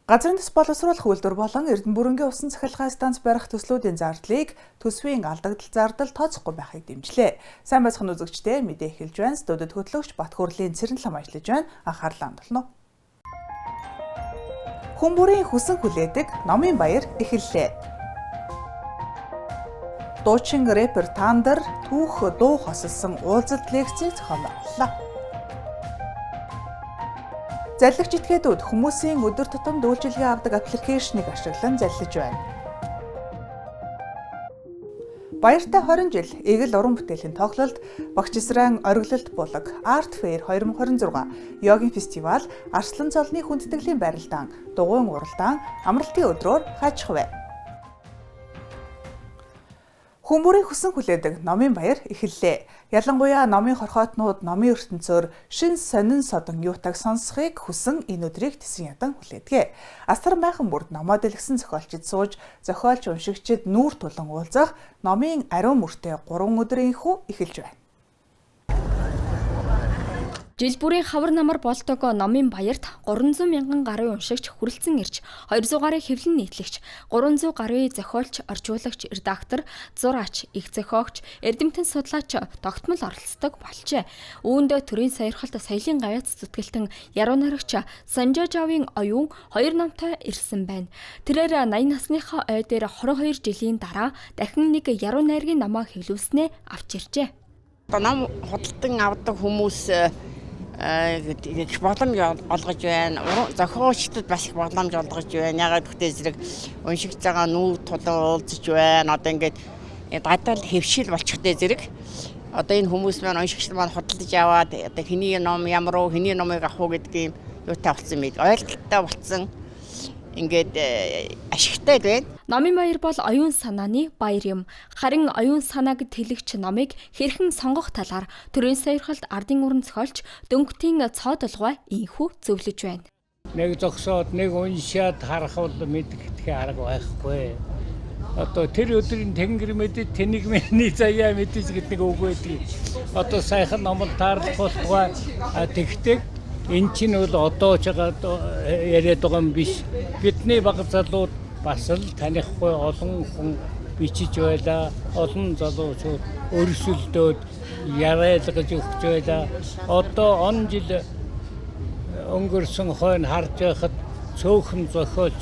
Газрын төс боловсруулах үйлдвэр болон Эрдэнэ бүрэнгийн усан цахилгаан станц барих төслүүдийн зардлыг төсвийн алдагдал зардал тооцохгүй байхыг дэмжлээ. Сайн байцгаана үзэгчдээ мэдээ эхэлж байна. Студид хөтлөгч Бат Хүрлийн Цэрэн лам ажиллаж байна. Анхаарлаа хандуулна. Хүн бүрийн хүсэн хүлээдэг Номын баяр эхэллээ. Дуучин рэпер Тандар түүх дуу хосолсон уулзалт лекцийг зохиоллоо. Залливч этгээдүүд хүмүүсийн өдөр тутам үйлчилгээ авдаг аппликейшнийг ашиглан заллиж байна. Баяртай 20 жил Эгэл уран бүтээлийн тоглолт, Багчисран ориглолт булаг, Арт Фэйр 2026, Йогийн фестивал, Арслан цолны хүндэтгэлийн барилдаан, дугуйн уралдаан, амралтын өдрөөр хаачих вэ. Хүн бүрийн хүсэн хүлээдэг Номын баяр эхэллээ. Ялангуяа номын хорхоотнууд номын ертөнцөөр шин сонин содон юутаг сонсхийг хүсэн энэ өдрийг тэсэн ядан хүлээдэг. Астар майхан бүрд номоо дэлгэсэн зохиолчид сууж, зохиолч уншигчид нүүр тулан уулзах номын ариун мөртэй 3 өдрийн хүү эхэлж байна. Жил бүрийн хавар намар болдог Номын баярт 300 мянган гаруй уншигч хүрэлцэн ирж, 200 гаруй хэвлэн нийтлэгч, 300 гаруй зохиолч, орчуулагч, редактор, зураач, их зохиогч, эрдэмтэн судлаач тогтмол оролцдог болжээ. Үүнд төрийн сойрхолт соёлын гавьяц зүтгэлтэн яруу найрагч Санжажавын оюун 2 номтой ирсэн байна. Тэрээр 80 насныхаа ой дээр 22 жилийн дараа дахин нэг яруу найргийн номоо хэвлүүлснээ авч иржээ. Ном худалдан авдаг хүмүүс их боломж олгож байна. Зохиолчдод бас их боломж олгож байна. Ягаад гэвэл зэрэг уншигч байгаа нүүр тулан уулзаж байна. Одоо ингээд гадаал хэвшил болчихтэй зэрэг. Одоо энэ хүмүүс маань уншигчд маань худалдаж аваад одоо хэний ном ямар уу, хэний номыг авах уу гэдгийг юутай болсон мэд. Ойлголттой болсон. Ингээд ашигтай байна. Номын баяр бол оюун санааны баяр юм. Харин оюун санааг тэлэгч номыг хэрхэн сонгох талаар төрийн сойрхолт ардын уран зохиолч Дөнгөтийн цоодолгой ийхүү зөвлөж байна. Нэг зогсоод нэг уншаад харахвал мэдгэдэх арга байхгүй. Одоо тэр өдрийн тэнгэр мэдээ тэнийг миний заяа мэдээж гэдэг үг байдаг. Одоо сайхан номон таарлах болтугай тэгдэг. Энд чинь бол одоо ч яриад байгаа юм биш. Бидний бага залууд бас л танихгүй олон хүн бичиж байла. Олон залуучууд өрсөлдөөд яриалгаж өгч байла. Одоо он жил өнгөрсөн хойно харж байхад цөөхөн зохиолч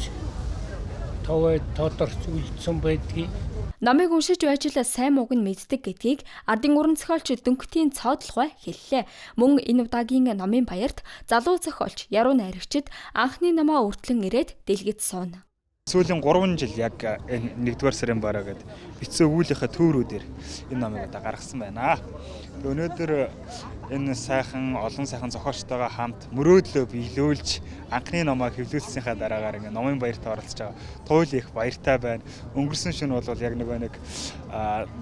тодорч үлдсэн байдгийг. Номыг уншиж байж л сайн мууг нь мэддэг гэдгийг ардын уран зохиолч Дөнгөтийн цоодолгой хэллээ. Мөн энэ удаагийн Номын баярт залуу зохиолч, яруу найрагчид анхны номоо өртлөн ирээд дэлгэц сууна. Сүүлийн 3 жил яг энэ 1-р сарын бараагаад бичсэн өгүүлийнхаа төөрүүдээр энэ номыг одоо гаргасан байна. Өнөөдөр энэ сайхан олон сайхан зохиолчтойгоо хамт мөрөөдлөө биелүүлж анхны номоо хэвлүүлснийхаа дараагаар ингээ Номын баярт оролцож байгаа. Туйл их баяртай байна. Өнгөрсөн шөнө бол яг нэг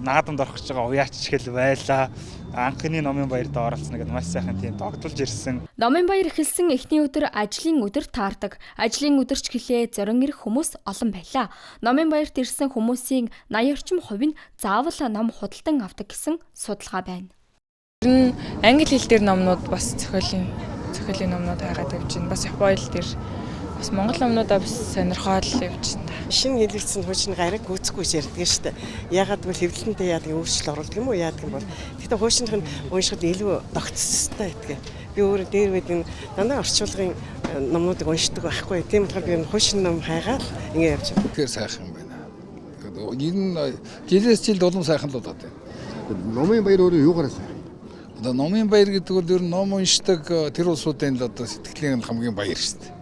наадамд орох гэж байгаа уяач хэл байлаа. Анхны Номын баярт оролцно гэдэг маш сайхан тийм тогтолж ирсэн. Номын баяр эхэлсэн эхний өдөр ажлын өдөр таардаг. Ажлын өдөрч гэлээ зорин ирэх хүмүүс олон байлаа. Номын баярт ирсэн хүмүүсийн 80 орчим хувь нь заавал ном худалдан авдаг гэсэн судалгаа байна. Англи хэл дээр номнууд бас зохиолын номнууд хайгаад явж байна. Бас Японы хэл дээр бас монгол номнуудаа бас сонирхоод явж байна. Шинэ хэлэгдсэн хуучин гараг гүцэхгүй ярьдаг шүү дээ. Ягаад гэвэл хэвлэлэнтэй яадаг өөрчлөлт оруулдаг юм уу яадаг юм бол. Гэхдээ хуучинх нь уншихад илүү тогтцолтой байдаг. Би өөрөө дээр байдаг дандаа орчуулгын номнуудыг уншдаг байхгүй. Тийм болохоор би хуучин ном хайгаад ингэ явж байна. Тэгэхээр сайхан байна. Энэ жилээс жилд улам сайхан л болоод байна. Номын баяр өөрөө юугаараа сайхан? Одоо Номын баяр гэдэг бол ер нь ном уншдаг тэр улсуудын л одоо сэтгэлийн хамгийн баяр шүү дээ.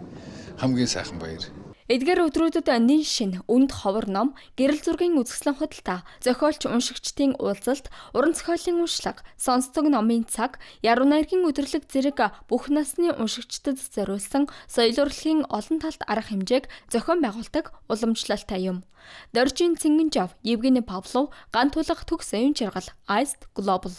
Хамгийн сайхан баяр. Эдгээр өдрүүдэд нэн шин үнд ховор ном, гэрэл зургийн үзэсгэлэн худалдаа, зохиолч уншигчдын уулзалт, уран зохиолын уншлага, сонсдог номын цаг, яруу найргийн өдөрлөг зэрэг бүх насны уншигчдад зориулсан соёл урлагийн олон талт арга хэмжээг зохион байгуулдаг уламжлалтай юм. Доржин Цингэнжав, Евгений Павлов, Ган тулах төгс оюун жаргал, Iced Global.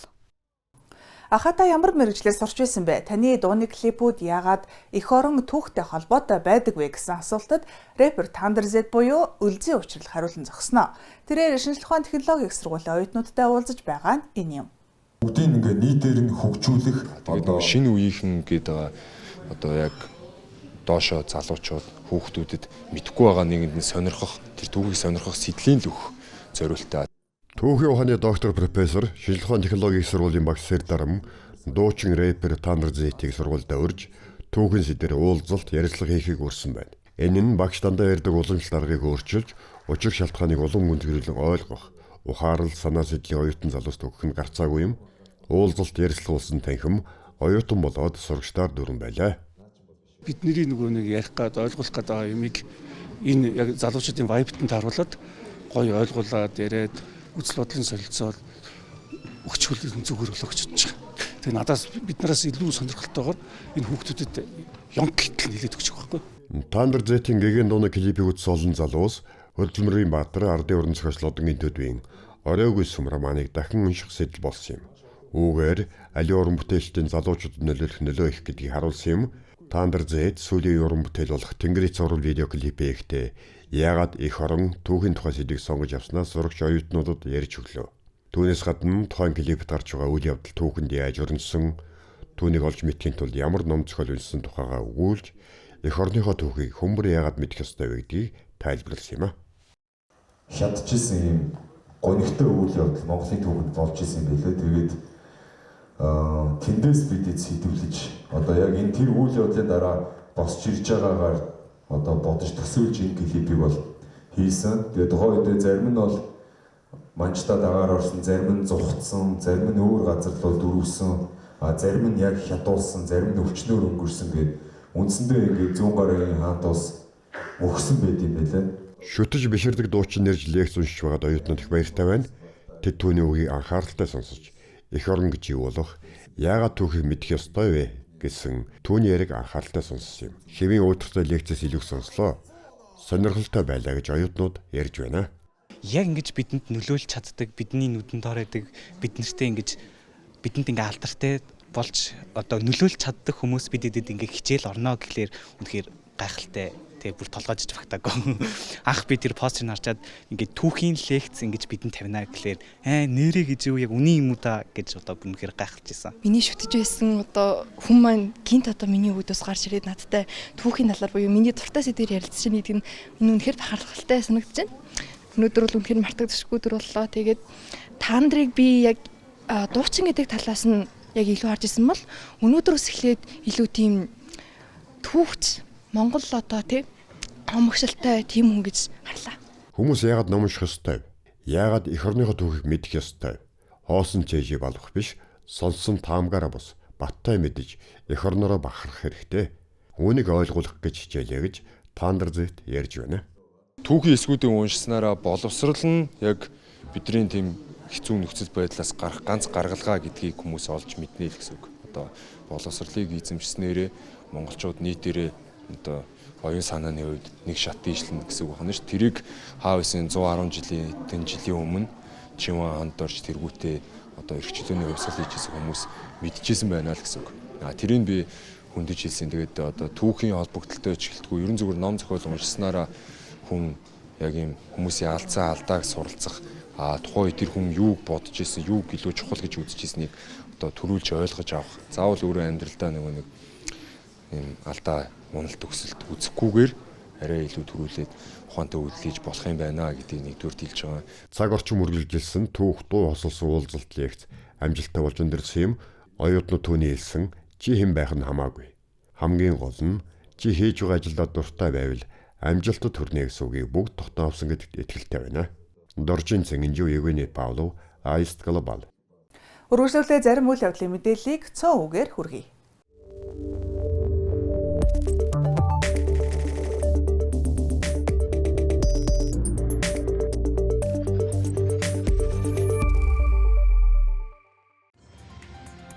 Ахата ямар мэргэжлээс орж исэн бэ? Таны дууны клипүүд яагаад эх орон түүхтэй холбоотой байдаг вэ гэсэн асуултад рэпер Тандар Z буюу Үлзий учрал хариулан зогсноо. Тэрээр шинжлэх ухааны технологийн их сургуулийн оюутнуудтай уулзаж байгаа нь энэ юм. Бүгдийг ингээ нийтээр нь хөгжүүлэх одоо шинэ үеийнхэн гэдэг одоо яг доошоо залуучууд хүүхдүүдэд мэдхгүй байгаа нэгэнд нь сонирхох, тэр түүхийг сонирхох сэдлийн л өгөх зорилттой. Түүхийн ухааны доктор профессор шинжлэх ухааны технологийн сургуулийн багш Дарам дуучин рэпер Тандер Зэтийг сургуультай урьж түүхийн сэдвээр уулзалт ярилцлага хийхийг урьсан байна. Энэ нь багш дандаа ярьдаг уламжлалт аргыг өөрчилж, учир шалтгааныг улам гүнзгийрүүлэн ойлгох, ухаарал санаа сэдлийн оюутан залуус төгөх нь гарцаагүй юм. Уулзалт ярилцлагуулсан танхим оюутан болоод сурагчдаар дүрэн байлаа. Бидний нөгөө нэг ярих гад ойлгох гээд байгаа юмыг энэ яг залуучуудын вайбтанд харуулад гоё ойлгуулад яриад үзэл бодлын солилцоод өгчхөл зүгээр болгож чадчих. Тэгээ надаас биднээс илүү сонирхолтойгоор энэ хүүхдүүдэд ёнг гэтэл нэлээд өгчих байхгүй. Тандер Зэтийн гэгээн дууны клипийг үзсэн олон залуус Хөдөлмөрийн Баатар ардын уран зохиолчлоодын төдвийн оройгүй сүмраманыг дахин унших сэдэл болсон юм. Үүгээр аливаа уран бүтээлчдийн залуучуудад нөлөөлөх нөлөө их гэдгийг харуулсан юм. Тандер Зэт сүүлийн уран бүтээл болох Тэнгэрийн цуврал видео клипээ ихтэй яагаад их орон түүхийн тухай сэдвийг сонгож авснаас сурагч оюутнуудад ярьж өглөө. Түүнээс гадна тухайн клипт гарч байгаа үйл явдал түүхэнд яаж өрнөсөн, түүнийг олж мэдхийн тулд ямар ном зохиол уншсан тухайгаа өгүүлж эх орныхоо түүхийг хүмүүр яагаад мэдэх ёстой вэ гэдгийг тайлбарласан юм а. Шатчихсан юм гонигтой үйл явдал Монголын түүхэнд болж исэн юм билээ. Тэгээд тэндээс бид сэдвлэж одоо яг энэ тэр үйл явдлын дараа босч ирж байгаагаар одоо бодож төсөөлж энэ клипийг бол хийсэн. Тэгээд тухайн үед зарим нь бол манчтад агаар орсон, зарим нь зугтсан, зарим нь өөр газар руу дөрвсөн, зарим нь яг хядуулсан, зарим нь өвчнөөр өнгөрсөн гэдэг үндсэндээ ингээд 100 гаруй хаант ус мөхсөн байт юм байлаа. Шүтэж биширдэг дуучин нэрж лекц уншиж байгаад оюутнууд их баяртай байна. Тэд түүний үгийг анхааралтай сонсож эх орон гэж юу болох, яагаад түүхийг мэдэх ёстой вэ гэсэн түүний яриг анхааралтай сонссон юм. Хэвийн өөдрөгтэй лекцээс илүү сонслоо. Сонирхолтой байлаа гэж оюутнууд ярьж байна. Яг ингэж бидэнд нөлөөлж чаддаг, бидний нүдэнд оройдаг, бидэнд ингээ алдартай болж одоо нөлөөлж чаддаг хүмүүс бидэд ингээ хичээл орно гэхлээр үнэхээр гайхалтай. Тэгээ бүр толгойж багтаагүй. Анх би тэр постыг харчаад ингээ түүхийн лекц ингэж бидэнд тавина гэхлээр нэрээ гэж юу яг үний юм уу да гэж одоо үнэхээр гайхалж исэн. Миний шүтэж байсан одоо хүн маань гинт одоо миний үүдээс гарч ирээд надтай түүхийн талаар буюу миний дуртай сэдвээр ярилцж байгаа гэдэг нь үнэхээр бахархалтай санагдаж байна. Өнөөдөр бол үнэхээр мартагдчихгүй өдөр боллоо. Тэгээд Тандрыг би яг дуучин гэдэг талаас нь яг илүү харж исэн бол өнөөдрөөс эхлээд илүү тийм түүхч Монгол одоо тийм омогшилтай тийм хүн гэж харлаа. Хүмүүс яагаад ном унших ёстой вэ? Яагаад эх орныхоо түүхийг мэдэх ёстой вэ? Хоосон чэжээ балах биш, сонсон таамгаараа бус, баттай мэдэж эх орнороо бахарах хэрэгтэй. Үүнийг ойлгуулах гэж хичээлээ гэж Тандер Зэт ярьж байна. Түүхийн эсгүүдийг уншсанараа боловсрал нь яг бидний тийм хэцүү нөхцөл байдлаас гарах ганц гаргалгаа гэдгийг хүмүүс олж мэднэ л гэсэн үг. Одоо боловсролыг эзэмшснээрээ монголчууд нийтээрээ одоо оюун санааны хувьд нэг шат дийшлэн гэсэн үг байна ш. Тэрийг хаа байсан 110 жилийн өмнө Чимээ ханд орж тэргүүтээ одоо эрхчлөөний хувьсгал хийжсэн хүмүүс мэдчихсэн байна л гэсэн үг. Тэрийг би хүндэж хэлсэн. Тэгээд одоо түүхийн холбогдлолтой ч гэлтгүй ерөн зүгээр ном зохиол уншсанараа хүн яг юм хүмүүсийн алдсан алдааг суралцах тухайн үед тэр хүн юуг бодож ирсэн, юуг илүү чухал гэж үзэж ирснийг одоо төрүүлж ойлгож авах. Заавал өөрөө амьдралдаа нэг юм алдаа уналт төгсөлт үзэхгүйгээр арай илүү төрүүлээд ухаантай үйлдэлж болох юм байна гэдгийг нэгдүгээр хэлж байгаа. Цаг орчим үргэлжилсэн түүх дуу хосолсон уулзалт лекц амжилттай болж өндөрлсөн юм. Оюутнууд түүний хэлсэн чи хэн байх нь хамаагүй. Хамгийн гол нь чи хийж байгаа ажилдаа дуртай байвал амжилтад хүрнэ гэсэн үгийг бүгд тогтоон авсан гэдэгт итгэлтэй байна. Доржин Цэнгэнжүү Евгений Павлов, Аист Глобал. Үргэлжлүүлээ зарим үйл явдлын мэдээллийг цөөн үгээр хүргэе.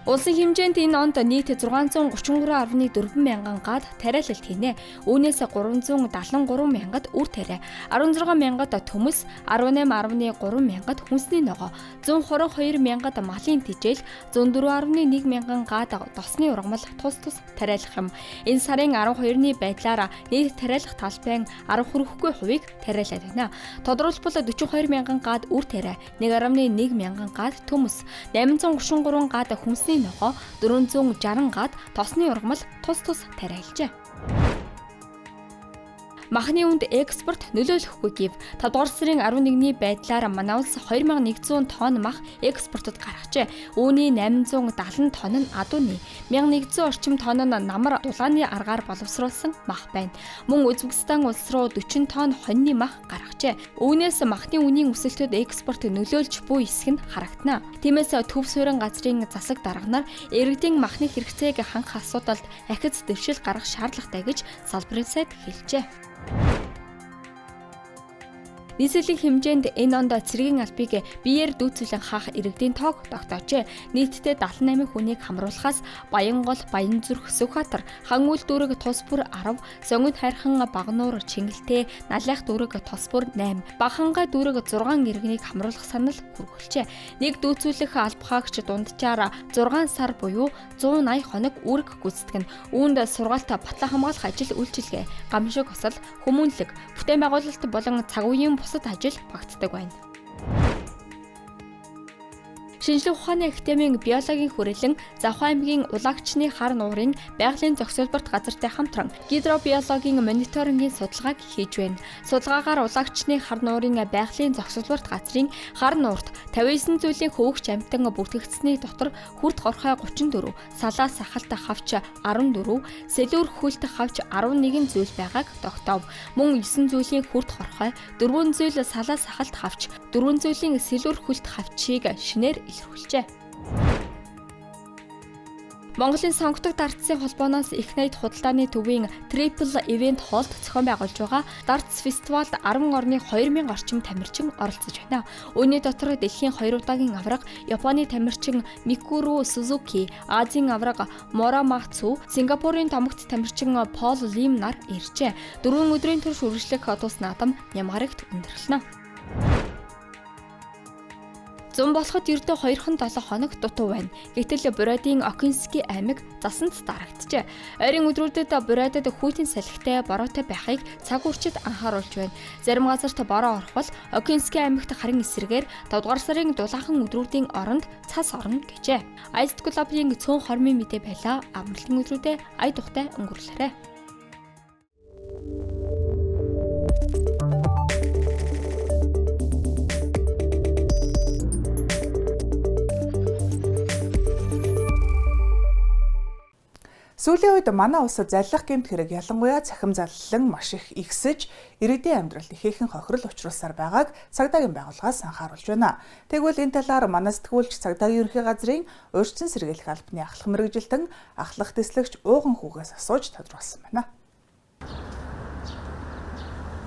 Улсын хэмжээнд энэ онд нийт 633.4 мянган гад тариалалт хийнэ. Үүнээс 373 мянгад үр тариа, 16 мянгад төмөс, 18.3 мянгад хүнсний ногоо, 122 мянгад малын тижэл, 104.1 мянган гад досны ургамал тус тариалах юм. Энэ сарын 12-ны байдлаар нийт тариалах талбайн 10 хүрэхгүй хувийг тариалаад байна. Тодорхойлбол 42 мянган гад үр тариа, 1.1 мянган гад төмөс, 833 гад хүнсний ногоо, 460 гад тосны ургамал тус тариалжээ. Махны үнд экспорт нөлөөлөхгүй гэв 5 дугаар сарын 11-ний байдлаар манай улс 2100 тонн мах экспортод гаргажээ. Үүний 870 тонн нь адууны, 1100 орчим тонн нь намар дулааны аргаар боловсруулсан мах байна. Мөн Узбекистан улс руу 40 тонн хоньны мах гаргажээ. Үүнээс махны үнийн өсөлтөд экспорт нөлөөлж буй хэсэг нь харагдана. Тиймээс төв суурин газрын засаг дарганаар иргэдийн махны хэрэгцээг хангах асуудалд ахиц дэвшил гаргах шаардлагатай гэж салбарын сайд хэлжээ. Нийслэлийн хэмжээнд энэ онд цэргийн албыг биеэр дүүцүүлэн хаах иргэдийн тоог тогтоожээ. Нийтдээ 78 хүнийг хамруулахаас Баянгол, Баянзүрх, Сүхбаатар, Хангүйл дүүрэг тус бүр 10, Сонгид хайрхан, Багнуур, Чингэлтэй, Налайх дүүрэг тус бүр 8, Багхангай дүүрэг 6 иргэнийг хамруулах санал хүргүүлжээ. Нэг дүүцүүлэх албахаагч дунджаар 6 сар буюу 180 хоног үүрэг гүйцэтгэн. Үүнд сургаалт, батлан хамгаалах ажил үйлчилгээ, гамшиг осол, хүмүүнлэг, бүтээн байгуулалт болон цаг үеийн бусад ажил багтдаг байна. Шинжлэх ухааны академийн биологийн хүрээлэн Завхан аймгийн Улаагчны хар нуурын байгалийн зохицуулбарт газартай хамтран гидробиологийн мониторингийн судалгааг хийж байна. Судалгаагаар Улаагчны хар нуурын байгалийн зохицуулбарт газрын хар нуурт 59 зүйлийн хөвөгч амьтан бүртгэгдсэний дотор хүрд хорхой 34, салаа сахалт хавч 14, сэлүүр хүлт хавч 11 зүйл байгааг тогтоов. Мөн 9 зүйлийн хүрд хорхой, 4 зүйл салаа сахалт хавч, 4 зүйлийн сэлүүр хүлт хавчийг шинээр илэрхийлжээ. Монголын сонгогдох дартсын холбооноос их найд худалдааны төвийн Triple Event Hall зохион байгуулж байгаа дартс фестивалд 10 орны 2000 орчим тамирчин оролцож байна. Үүний дотор дэлхийн 2 удаагийн авраг Японы тамирчин Микуру Сузуки, Азийн авраг Морамацу, Сингапурын томогт тамирчин Пол Лим нар иржээ. 4 өдрийн турш үргэлжлэх тус наадам Нямгарагт өндөрлөнө. Зун болоход ердөө 2-7 хоног дутуу байна. Гэтэл Бурайдын Окинский аймаг засанд дарагджээ. Ойрын өдрүүдэд Бурайдад хүйтэн салхитай бороотой байхыг цаг үрчид анхааруулж байна. Зарим газарт бороо орох бол Окинский аймагт харин эсрэгээр 5 дугаар сарын дулаахан өдрүүдийн оронд цас орно гэжээ. Айст клубын цөөн хормын мэдээ байлаа. Амралтын өдрүүдэд ая тухтай өнгөрлөөрэй. Сүүлийн үед манай улсад заллах гэмт хэрэг ялангуяа цахим заллан маш их ихсэж, иргэдийн амьдралд ихээхэн хохирол учруулсаар байгааг цагдаагийн байгууллагаас анхааруулж байна. Тэгвэл энэ талаар манай сэтгүүлч цагдаагийн ерөнхий газрын урьдчилан сэргийлэх албаны ахлах мэргэжилтэн ахлах дэслэгч Ууган хүүгээс асууж тодорхойлсон байна.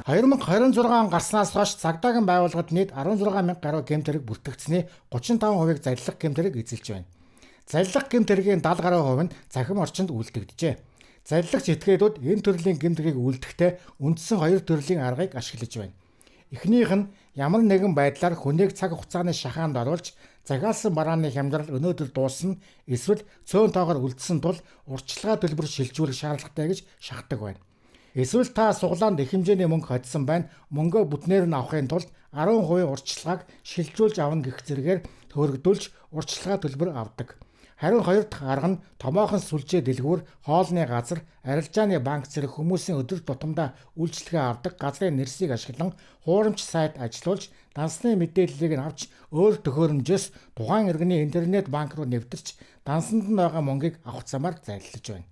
2026 гарснаас хойш цагдаагийн байгууллагад нийт 16,000 гаруй гэмт хэрэг бүртгэгдсэний 35%-ийг заллах гэмт хэрэг эзэлж байна. Заллах гэмт хэргийн 70 гаруй хувь нь цахим орчинд үйлдэгджээ. Заллагч этгээдүүд энэ төрлийн гэмт хэргийг үйлдэхдээ үндсэн 2 төрлийн аргыг ашиглаж байна. Эхнийх нь ямар нэгэн байдлаар хүнийг цаг хугацааны шахаанд оруулж захиалсан барааны хямдрал өнөөдөр дуусна, эсвэл цөөн тоогоор үлдсэн тул урьдчилгаа төлбөр шилжүүлэх шаардлагатай гэж шахдаг байна. Эсвэл та суглаанд их хэмжээний мөнгө хоцсон байна, мөнгөө бүтнээр нь авахын тулд 10% урьдчилгааг шилжүүлж авна гэх зэрэгээр төрөгдүүлж урьдчилгаа төлбөр авдаг. Харин хоёр дахь арга нь томоохон сүлжээ дэлгүүр, хоолны газар, арилжааны банк зэрэг хүмүүсийн өдөр тутамдаа үйлчлэгээ авдаг газрын нэрсийг ашиглан хуурамч сайт ажилуулж, дансны мэдээллийг нь авч өөр төхөөрөмжөөс тухайн иргэний интернет банк руу нэвтэрч дансанд нь байгаа мөнгийг авах замаар зайлшиж байна.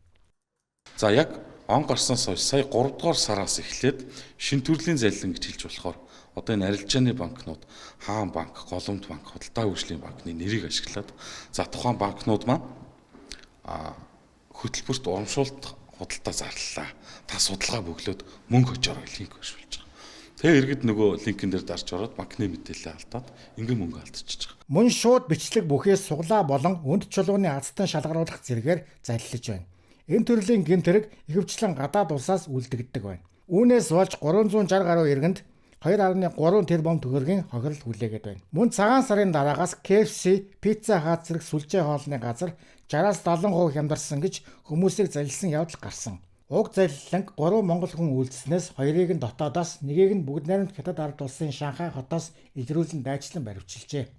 За яг он гарснаас хойш сая 3 дугаар сараас эхлээд шин төрлийн заллин гэж хэлж болохоор одоо энэ арилжааны банкнууд Хаан банк, Голомт банк, Худалдаа хөгжлийн банкны нэрийг ашиглаад за тухайн банкнууд маань хөтөлбөрт урамшуулт худалдаа зарлалаа. Та судалгаа бөглөөд мөнгө очоорой линк өршүүлж байгаа. Тэгээ иргэд нөгөө линкэн дээр дарж ороод банкны мэдээлэл алдаад ингээм мөнгө алдчихж байгаа. Мөн шууд бичлэг бүхээс суглаа болон үнд чулууны азтан шалгаруулах зэрэгээр заллиж байна. Энэ төрлийн гэмт хэрэг ихэвчлэн гадаад улсаас үлдэгддэг байна. Үүнээс болж 360 гаруй иргэнд 2.3 тэрбум төгрөгийн хохирол хүлээгээд байна. Мөн цагаан сарын дараагаас KFC, Pizza Hut зэрэг сүлжээ хоолны газар 60-70% хямдарсан гэж хүмүүсийг залилсан явдал гарсан. Уг залиланг 3 монгол хүн үйлдснээс 2-ыг нь дотоодоос, 1-ийг нь бүгд найрамд хятад ард улсын Шанхай хотоос илрүүлэн дайчлан баривчилжээ.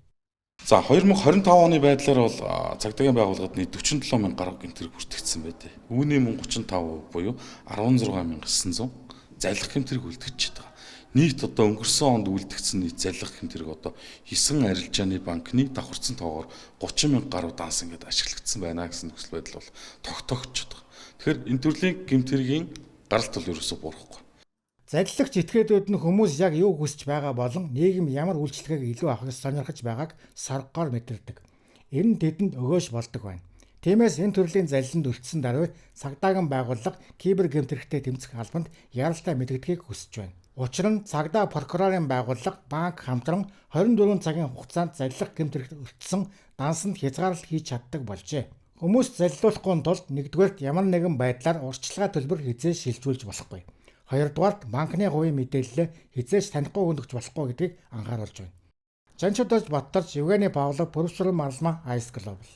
За 2025 оны байдлаар бол цагдаагийн байгууллагад нийт 47,000 гаруй гэмт хэрэг бүртгэгдсэн байдаг. Үүний мөн 35% буюу 16,900 залхах хэмтэрэг үлдчихэж байгаа. Нийт одоо өнгөрсөн онд үлдэгдсэн нийт залхах хэмтэрэг одоо 9 арилжааны банкны давхарцсан тоогоор 30,000 гаруй данс ингээд ашиглагдсан байна гэсэн нөхцөл байдал бол тогтоогдчиход байгаа. Тэгэхээр энэ төрлийн гэмтэргийн гаралт бол ерөөсөө буурахгүй. Залилагч этгээдүүд нь хүмүүс яг юу хүсэж байгаа болон нийгэм ямар үйлчлэгийг илүү авахыг сонирхож байгааг саргаар мэдэрдэг. Энэ нь тэдэнд өгөөж болдог байна. Тиймээс энэ төрлийн залиланд үлдсэн даруй цагдаагийн байгууллага кибер гэмтэрхтэй тэмцэх албанд яралтай мэдэгдэхийг хүсэж байна. Учир нь цагдаа прокурорын байгууллага банк хамтран 24 цагийн хугацаанд залилах гэмтэрхт үлдсэн дансанд хязгаарлалт хийж чаддаг болжээ. Хүмүүс залилуулахгүй тулд нэгдүгээрт ямар нэгэн байдлаар урьдчилгаа төлбөр хязээ шилжүүлж болохгүй. Хоёрдугаарт банкны хувийн мэдээлэлээ хязгаарч танихгүй өгч болохгүй гэдгийг анхааруулж байна. Жанчуудаас Баттарч, Евгений Павлов, Пөрөвсрөл Маралма, Ice Global.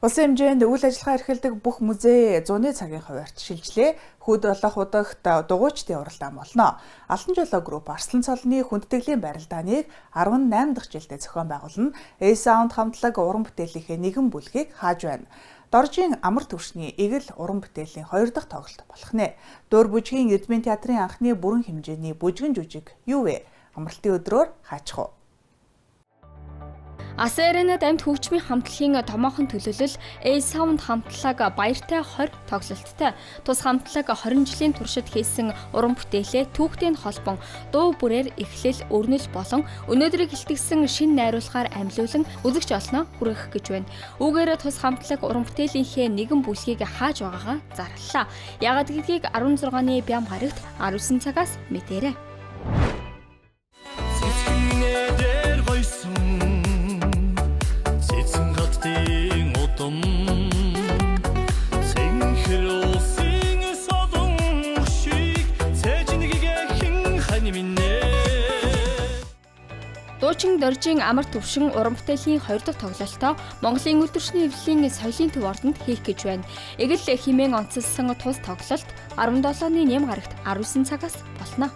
Улсын хэмжээнд үйл ажиллагаа эрхэлдэг бүх музей 100-ны цагийн хуваарьт шилжлээ. Хүүд болох удагт дугуйчдын уралдаан болно. Алтан жолоо групп Арслан цолны хүндэтгэлийн барилдааныг 18 дахь жилдээ зохион байгуулна. A-Sound хамтлаг уран бүтээлийнхээ нэгэн бүлгийг хааж байна. Доржийн амар төвшний эгэл уран бүтээлийн 2 дахь тоглолт болох нэ. Дөөр бүжгийн Эрдмийн театрын анхны бүрэн хэмжээний бүжгэн жүжиг юу вэ? Амралтын өдрөөр хаачих уу? Асерэнэд амьд хөгжмийн хамтлагийн томоохон төлөөлөл A-Sound хамтлаг Баяртай 20 тоглолттой. Тус хамтлаг 20 жилийн туршид хийсэн уран бүтээлээ түүхтэй холбон дуу бүрээр эхлэл, өрнөл болон өнөөдрийг хилтгсэн шинэ найруулгаар амьлуулан үзэгч олноо хүргэх гэж байна. Үүгээр тус хамтлаг уран бүтээлийнхээ нэгэн бүлгийг хааж байгаагаа зарлалаа. Яагаад гэдгийг 16-ны бям гарагт 19 цагаас мэдээрэй. Дуучин Доржийн амар төвшин уран бүтээлийн 2 дахь тоглолтоо Монголын өдөршний эвлэлийн соёлын төв ордонд хийх гэж байна. Эгэл хэмээн онцлсан тус тоглолт 17-ны нэм гарагт 19 цагаас болно.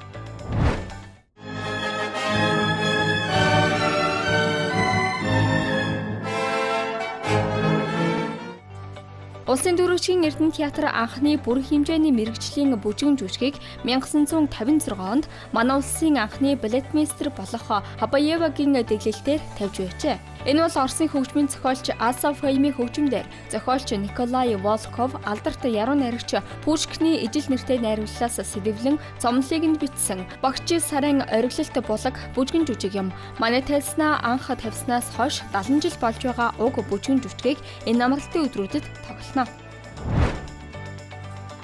Улсын дөрөвчгийн Эрдэнэ театр анхны бүрэн хэмжээний мэрэгжлийн бүжгэн жүжигийг 1956 онд манай улсын анхны балетмейстер болох Хабаевагийн дэглэлтээр тавьж байжээ. Энэ бол Оросын хөгжмийн зохиолч Аса Фоимийн хөгжмөндөр зохиолч Николай Волков алдарт яруу найрагч Пушкины ижил нэртэй найрууллаас сэдэвлэн цомлыг нь бичсэн Багч сарын ориглолт булаг бүжгэн жүжиг юм. Манай тайлснаа анх тавьснаас хойш 70 жил болж байгаа уг бүжгэн жүжигийг энэ амралтын өдрүүдэд тоглоно.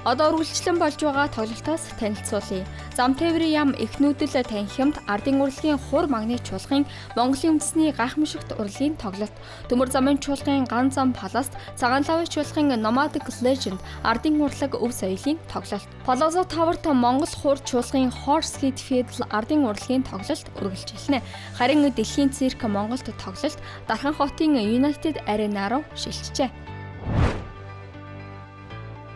Одоо үргэлжлэн болж байгаа тоглолтоос танилцуулъя. Зам тээврийн яам эхнүүдэл танхимд ардын урлагийн хур магны чуулгын Монголын үндэсний гайхамшигт урлагийн тоглолт. Төмөр замын чуулгын ган зам паласт цагаан лавын чуулгын Nomadic Legend ардын урлаг өв соёлын тоглолт. Palazzo Tower-т Монгол хур чуулгын Horse Head Fiddle ардын урлагийн тоглолт үргэлжилнэ. Харин дэлхийн цирк Монголд тоглолт Дархан хотын United Arena руу шилжжээ.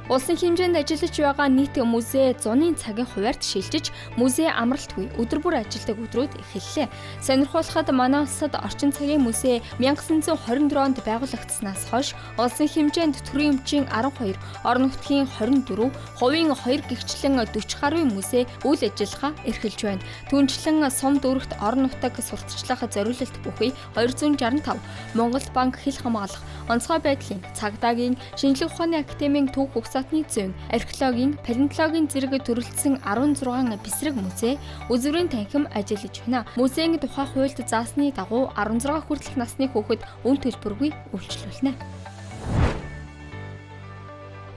Улсын хэмжээнд ажиллаж байгаа нийт музей 100-ны цагийн хуваарьт шилжиж, музей амралтгүй өдөр бүр ажилладаг өдрүүд эхэллээ. Сонирхуулахад манай улсад орчин цагийн музей 1924 онд байгуулагдсанаас хойш улсын хэмжээнд төрийн өмчийн 12, орон нутгийн 24, хувийн 2 гэгчлэн 40 гаруй музей үйл ажиллагаа эрхэлж байна. Түүнчлэн сум дүүрэгт орон нутаг сурталчлах зориулалт бүхий 265, Монгол банк хил хамгаалах, онцгой байдлын, цагдаагийн, шинжлэх ухааны академийн түүх сатны зүйн, археологийн, палеонтологийн зэрэг төрөлдсөн 16 бэсрэг музей, үзүүрийн танхим ажиллаж байна. Музейн тухай хуульд заасны дагуу 16 хүртэлх насны хүүхэд үн төлбөргүй үйлчлүүлнэ.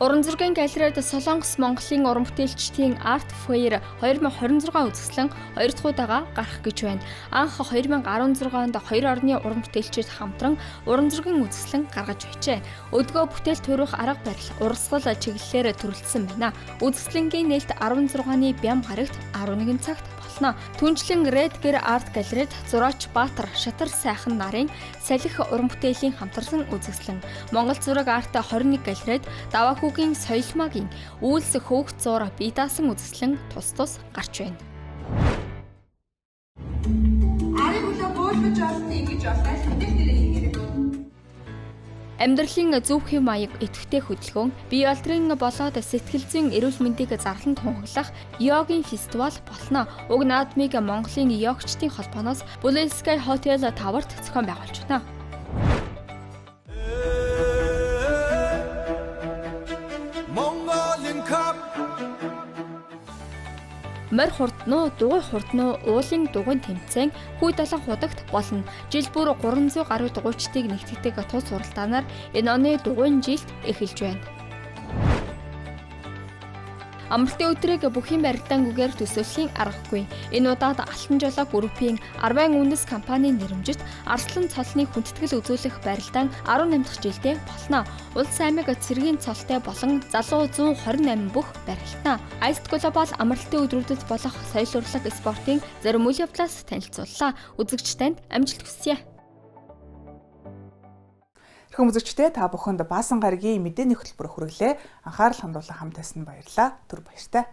Уран зургийн галерейд Солонгос Монголын уран бүтээлчдийн Art Fair 2026 үзэсгэлэн 2 дахь удаага гарах гэж байна. Анх 2016 онд 2 орны уран бүтээлчид хамтран уран зургийн үзэсгэлэн гаргаж байжээ. Өдгөө бүтээл төрөх арга барил, урсгал чиглэлээр төрөлдсөн байна. Үзэсгэлэнгийн нээлт 16-ны бям гарагт 11 цагт болно. Түнчлэн Redger Art Gallery-д зураач Баатар Шатар сайхан нарын салхи уран бүтээлийн хамтарлан үзэсгэлэн. Монгол зураг арт 21 галерейд Даваахүгийн соёлмаагийн үйлс хөөгт зур бие даасан үзэсгэлэн тус гарч байна. Амьдралын зөв хэв маяг идэвхтэй хөдөлгөөн, бие олдрын болоод сэтгэл зүйн эрүүл мэндийг зарлан тунхаглах йогийн фестивал болно. Уг наадмыг Монголын йогчдын холбооноос Blue Sky Hotel Tower-т зохион байгуулж байна. Морь хурднуу, дугуй хурднуу, уулын дугуйн тэмцээн хүй далах худагт болно. Жил бүр 300 гаруй дугуйчдыг нэгтгэдэг тус суралдаанаар энэ оны дугуйн жилд эхэлж байна. Амралтын өдрийг бүхийн барилдаангүйгээр төсөөлхийн аргагүй. Энэ удаад Алтан жолоо группийн Арвайн үндэс компани нэрэмжит Арслан цолны хүндэтгэл үзүүлэх барилдаан 18 дахь жилдээ болно. Улс аймаг цэргийн цолтой болон залуу 128 бүх барилтана. Iced Global амралтын өдрүүдэд болох соёл урлаг спортын зарим үйл явдлаас танилцууллаа. Үзэгчдэнд амжилт хүсье. Хэрхэн үзэгчдээ та бүхэнд Баасан гарагийн мэдээний хөтөлбөр хүргэлээ. Анхаарал хандуулан хамт байсан баярлалаа. Түр баяртай.